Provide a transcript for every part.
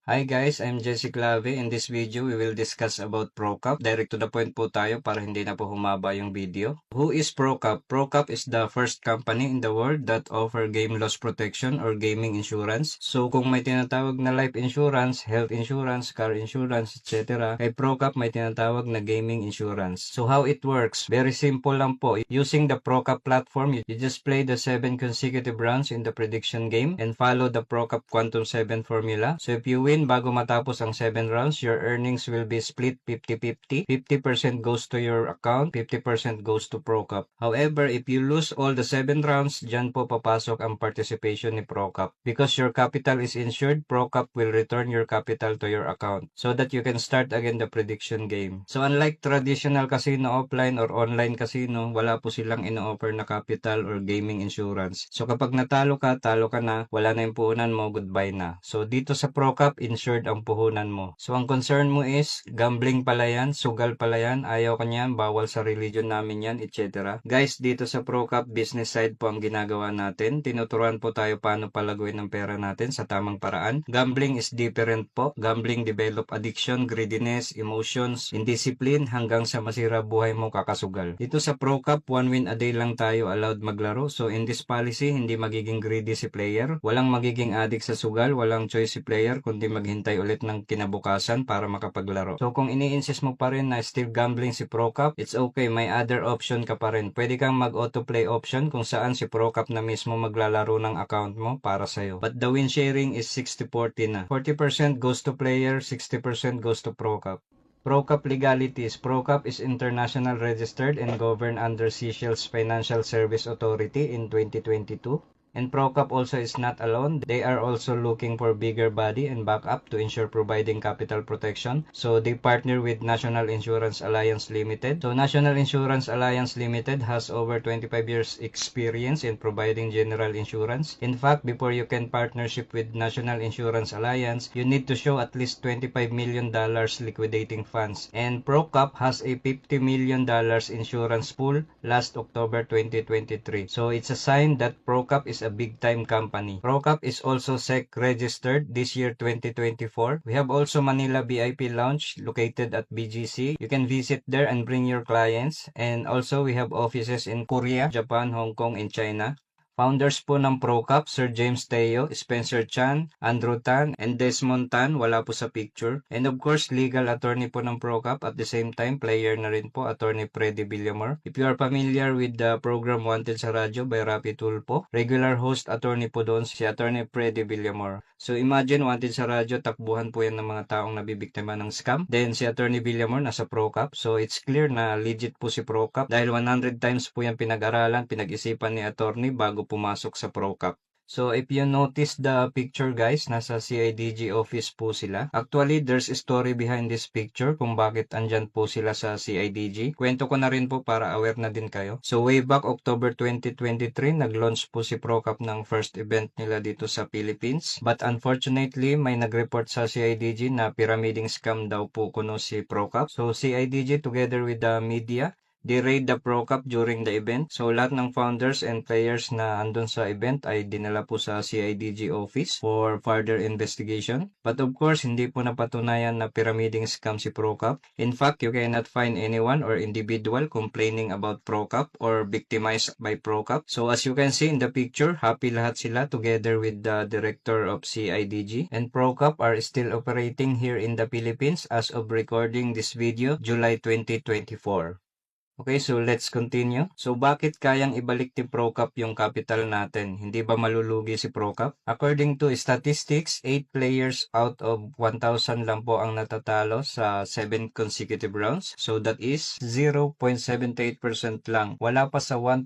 Hi guys, I'm Jesse Clave. In this video, we will discuss about ProCup. Direct to the point po tayo para hindi na po humaba yung video. Who is ProCup? ProCup is the first company in the world that offer game loss protection or gaming insurance. So kung may tinatawag na life insurance, health insurance, car insurance, etc., kay ProCup may tinatawag na gaming insurance. So how it works? Very simple lang po. Using the ProCup platform, you just play the 7 consecutive rounds in the prediction game and follow the ProCup Quantum 7 formula. So if you win bago matapos ang 7 rounds, your earnings will be split 50-50. 50% goes to your account, 50% goes to ProCup. However, if you lose all the 7 rounds, dyan po papasok ang participation ni ProCup. Because your capital is insured, ProCup will return your capital to your account so that you can start again the prediction game. So unlike traditional casino offline or online casino, wala po silang ino-offer na capital or gaming insurance. So kapag natalo ka, talo ka na, wala na yung puhunan mo, goodbye na. So dito sa ProCup, insured ang puhunan mo. So ang concern mo is, gambling pala yan, sugal pala yan, ayaw ka niyan, bawal sa religion namin yan, etc. Guys, dito sa ProCup, business side po ang ginagawa natin. Tinuturuan po tayo paano palaguin ang pera natin sa tamang paraan. Gambling is different po. Gambling develop addiction, greediness, emotions, indiscipline, hanggang sa masira buhay mo kakasugal. Dito sa ProCup, 1 win a day lang tayo allowed maglaro. So in this policy, hindi magiging greedy si player, walang magiging addict sa sugal, walang choice si player, kundi maghintay ulit ng kinabukasan para makapaglaro. So kung ini-insist mo pa rin na still gambling si ProCup, it's okay, may other option ka pa rin. Pwede kang mag-autoplay option kung saan si ProCup na mismo maglalaro ng account mo para sa'yo. But the win sharing is 60-40 na. 40% goes to player, 60% goes to ProCup. ProCup legalities. ProCup is international registered and governed under Seychelles Financial Service Authority in 2022. And ProCup also is not alone. They are also looking for bigger body and backup to ensure providing capital protection. So they partner with National Insurance Alliance Limited. So National Insurance Alliance Limited has over 25 years experience in providing general insurance. In fact, before you can partnership with National Insurance Alliance, you need to show at least $25 million liquidating funds. And ProCup has a $50 million insurance pool last October 2023. So it's a sign that ProCup is a big-time company. ProCup is also SEC registered this year 2024. We have also Manila VIP Lounge located at BGC. You can visit there and bring your clients. And also we have offices in Korea, Japan, Hong Kong, and China. Founders po ng ProCup, Sir James Teo, Spencer Chan, Andrew Tan, and Desmond Tan, wala po sa picture. And of course, legal attorney po ng ProCup. At the same time, player na rin po, Attorney Freddy Villamor. If you are familiar with the program Wanted sa Radyo by Rapi Tulpo, regular host attorney po doon si Attorney Freddy Villamor. So imagine, Wanted sa Radyo, takbuhan po yan ng mga taong nabibiktima ng scam. Then si Attorney Villamor nasa ProCup. So it's clear na legit po si ProCup dahil 100 times po yan pinag-aralan, pinag-isipan ni attorney bago pumasok sa ProCup. So if you notice the picture guys, nasa CIDG office po sila. Actually, there's a story behind this picture kung bakit andyan po sila sa CIDG. Kwento ko na rin po para aware na din kayo. So way back October 2023, nag-launch po si ProCup ng first event nila dito sa Philippines. But unfortunately, may nag-report sa CIDG na pyramiding scam daw po kuno si ProCup. So CIDG together with the media, they raid the ProCup during the event. So, lahat ng founders and players na andun sa event ay dinala po sa CIDG office for further investigation. But of course, hindi po napatunayan na pyramiding scam si ProCup. In fact, you cannot find anyone or individual complaining about ProCup or victimized by ProCup. So, as you can see in the picture, happy lahat sila together with the director of CIDG. And ProCup are still operating here in the Philippines as of recording this video, July 2024. Okay, so let's continue. So bakit kayang ibalik ni ProCup yung capital natin? Hindi ba malulugi si ProCup? According to statistics, 8 players out of 1,000 lang po ang natatalo sa 7 consecutive rounds. So that is 0.78% lang. Wala pa sa 1%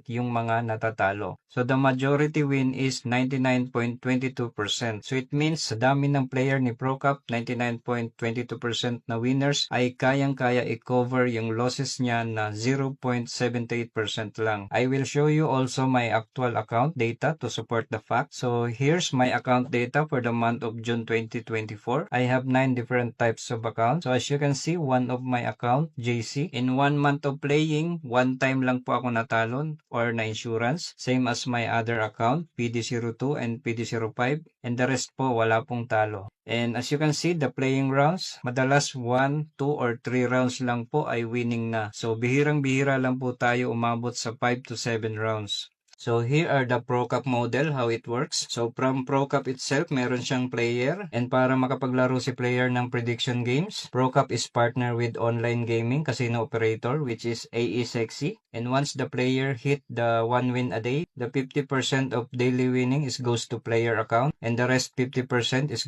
yung mga natatalo. So the majority win is 99.22%. So it means sa dami ng player ni ProCup, 99.22% na winners ay kayang-kaya i-cover yung losses niya naman na 0.78% lang. I will show you also my actual account data to support the fact. So here's my account data for the month of June 2024. I have 9 different types of accounts. So as you can see, one of my account, JC, in 1 month of playing, 1 time lang po ako natalon or na insurance. Same as my other account, PD02 and PD05. And the rest po, wala pong talo. And as you can see, the playing rounds, madalas 1, 2, or 3 rounds lang po ay winning na. So bihirang-bihira lang po tayo umabot sa 5 to 7 rounds. So here are the ProCup model, how it works. So from ProCup itself, meron siyang player. And para makapaglaro si player ng prediction games, ProCup is partner with online gaming casino operator which is AE Sexy. And once the player hit the 1 win a day, the 50% of daily winning goes to player account. And the rest 50%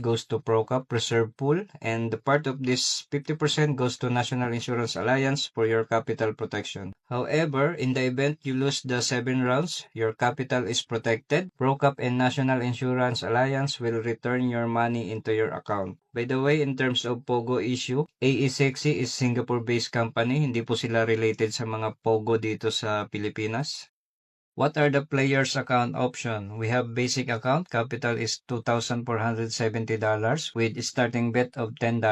goes to ProCup reserve pool. And the part of this 50% goes to National Insurance Alliance for your capital protection. However, in the event you lose the 7 rounds, your capital is protected. ProCup and National Insurance Alliance will return your money into your account. By the way, in terms of Pogo issue, AE Sexy is Singapore-based company. Hindi po sila related sa mga Pogo dito sa Pilipinas. What are the player's account option? We have basic account. Capital is $2,470 with starting bet of $10.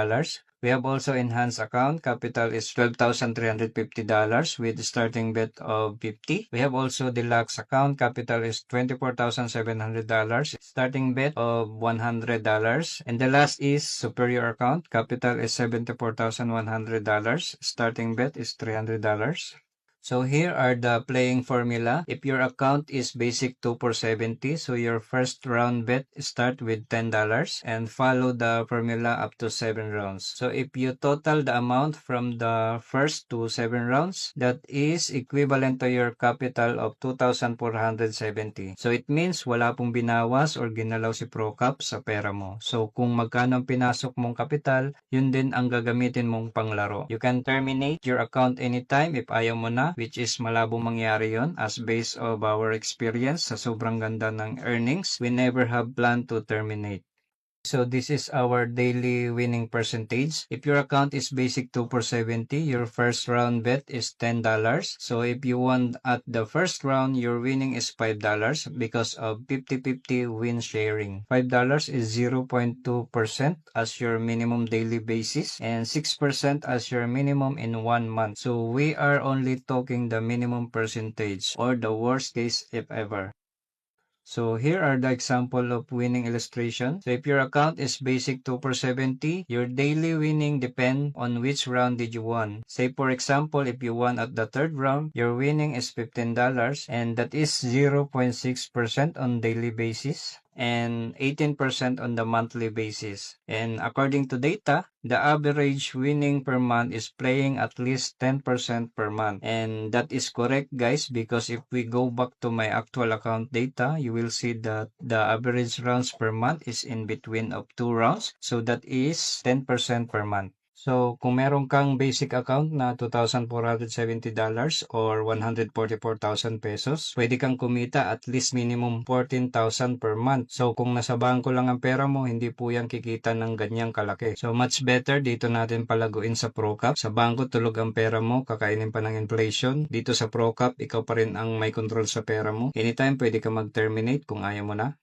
We have also enhanced account. Capital is $12,350 with starting bet of $50. We have also deluxe account. Capital is $24,700. Starting bet of $100. And the last is superior account. Capital is $74,100. Starting bet is $300. So here are the playing formula. If your account is basic 2 for 70, so your first round bet start with $10 and follow the formula up to 7 rounds. So if you total the amount from the first to 7 rounds, that is equivalent to your capital of 2,470. So it means wala pong binawas or ginalaw si ProCup sa pera mo. So kung magkano ang pinasok mong kapital, yun din ang gagamitin mong panglaro. You can terminate your account anytime if ayaw mo na, which is malabong mangyari yon as based of our experience sa sobrang ganda ng earnings, we never have planned to terminate. So this is our daily winning percentage. If your account is basic 2 for 70, your first round bet is $10. So if you won at the first round, your winning is $5 because of 50-50 win sharing. $5 is 0.2% as your minimum daily basis and 6% as your minimum in 1 month. So we are only talking the minimum percentage or the worst case if ever. So here are the example of winning illustration. So if your account is basic 2 for 70, your daily winning depend on which round did you won. Say for example, if you won at the third round, your winning is $15 and that is 0.6% on daily basis and 18% on the monthly basis. And according to data, the average winning per month is playing at least 10% per month. And that is correct, guys, because if we go back to my actual account data, you will see that the average rounds per month is in between of 2 rounds. So that is 10% per month. So, kung meron kang basic account na $2,470 or 144,000 pesos, pwede kang kumita at least minimum 14,000 per month. So, kung nasa bangko lang ang pera mo, hindi po yan kikita ng ganyang kalaki. So, much better dito natin palaguin sa ProCup. Sa bangko, tulog ang pera mo, kakainin pa ng inflation. Dito sa ProCup, ikaw pa rin ang may control sa pera mo. Anytime, pwede ka mag-terminate kung ayaw mo na.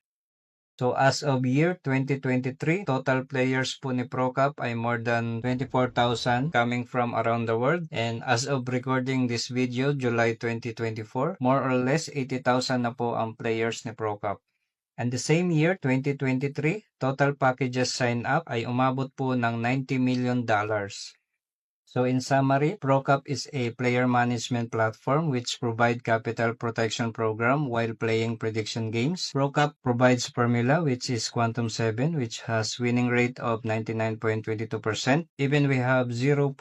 So as of year 2023, total players po ni ProCup ay more than 24,000 coming from around the world. And as of recording this video, July 2024, more or less 80,000 na po ang players ni ProCup. And the same year, 2023, total packages sign up ay umabot po ng $90 million. So in summary, ProCup is a player management platform which provide capital protection program while playing prediction games. ProCup provides formula which is Quantum 7 which has winning rate of 99.22%. Even we have 0.78%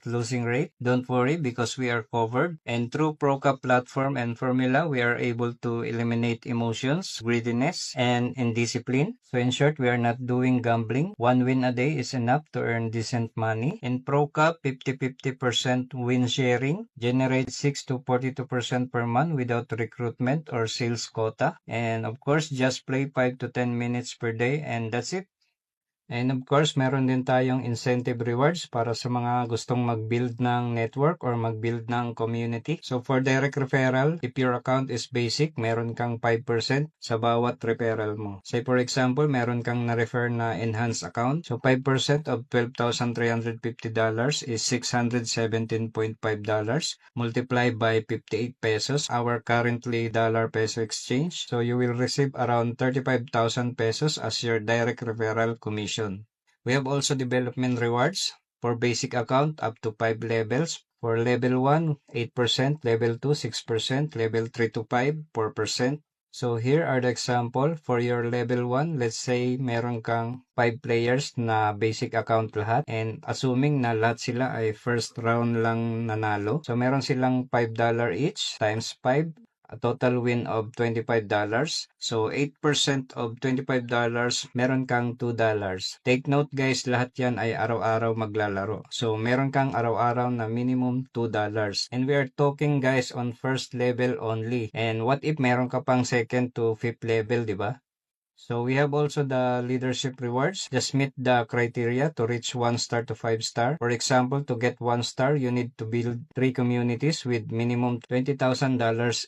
losing rate. Don't worry because we are covered. And through ProCup platform and formula, we are able to eliminate emotions, greediness, and indiscipline. So in short, we are not doing gambling. 1 win a day is enough to earn decent money. In ProCup, 50-50% win sharing generates 6 to 42% per month without recruitment or sales quota. And of course, just play 5 to 10 minutes per day and that's it. And of course, meron din tayong incentive rewards para sa mga gustong mag-build ng network or mag-build ng community. So for direct referral, if your account is basic, meron kang 5% sa bawat referral mo. Say for example, meron kang na-refer na enhanced account. So 5% of $12,350 is $617.5 multiplied by 58 pesos, our currently dollar-peso exchange. So you will receive around 35,000 pesos as your direct referral commission. We have also development rewards for basic account up to 5 levels. For level 1, 8%, level 2, 6%, level 3 to 5, 4%. So here are the example for your level 1. Let's say meron kang 5 players na basic account lahat, and assuming na lahat sila ay first round lang nanalo. So meron silang $5 each times 5. A total win of $25. So 8% of $25, meron kang $2. Take note guys, lahat yan ay araw-araw maglalaro. So meron kang araw-araw na minimum $2. And we are talking guys on first level only. And what if meron ka pang second to fifth level, di ba? So we have also the leadership rewards. Just meet the criteria to reach 1 star to 5 star. For example, to get 1 star, you need to build 3 communities with minimum $20,000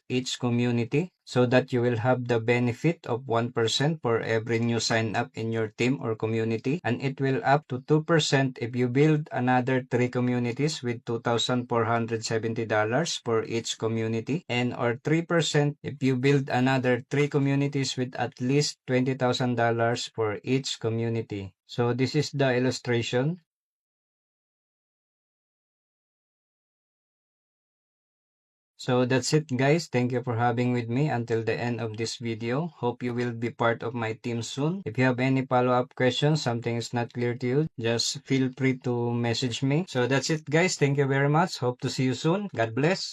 each community, so that you will have the benefit of 1% for every new sign up in your team or community, and it will up to 2% if you build another 3 communities with $2,470 for each community, and or 3% if you build another 3 communities with at least $20,000 for each community. So this is the illustration. So that's it guys. Thank you for having with me until the end of this video. Hope you will be part of my team soon. If you have any follow-up questions, something is not clear to you, just feel free to message me. So that's it guys. Thank you very much. Hope to see you soon. God bless.